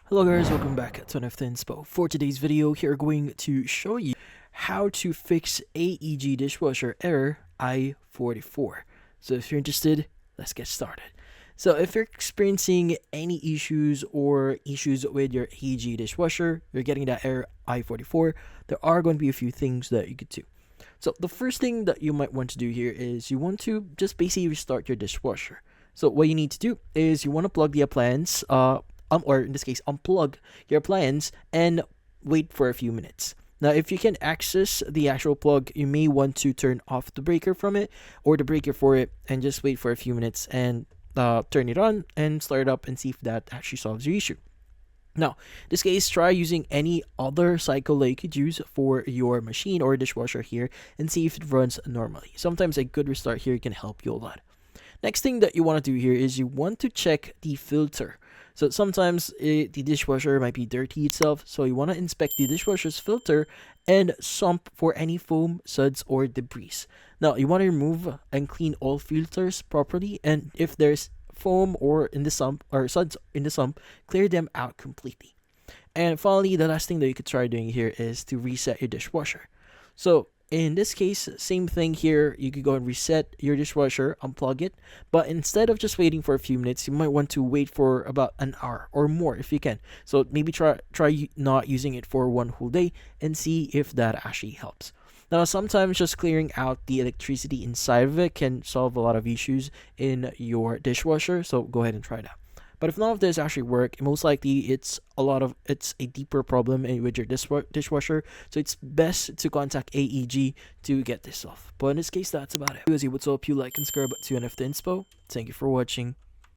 Hello guys, welcome back to another Inspo. For today's video, here we're going to show you how to fix AEG dishwasher error i44. So if you're interested, let's get started. So if you're experiencing any issues with your AEG dishwasher, you're getting that error i44, there are going to be a few things that you could do. So the first thing that you might want to do here is you want to just basically restart your dishwasher. So what you need to do is you want to plug the appliance, or in this case, unplug your appliance and wait for a few minutes. Now, if you can access the actual plug, you may want to turn off the breaker from it or the breaker for it and just wait for a few minutes and turn it on and start it up and see if that actually solves your issue. Now, in this case, try using any other cycle that you could use for your machine or dishwasher here and see if it runs normally. Sometimes a good restart here can help you a lot. Next thing that you want to do here is you want to check the filter. So sometimes the dishwasher might be dirty itself, so you want to inspect the dishwasher's filter and sump for any foam, suds, or debris. Now, you want to remove and clean all filters properly, and if there's foam or in the sump or suds in the sump, clear them out completely. And finally, the last thing that you could try doing here is to reset your dishwasher. So in this case, same thing here. You could go and reset your dishwasher, unplug it, but instead of just waiting for a few minutes, you might want to wait for about an hour or more if you can. So maybe try not using it for one whole day and see if that actually helps. Now, sometimes just clearing out the electricity inside of it can solve a lot of issues in your dishwasher, so go ahead and try that. But if none of this actually work, most likely it's a deeper problem with your dishwasher. So it's best to contact AEG to get this off. But in this case, that's about it. What's up? You like and subscribe to NF Inspo. Thank you for watching.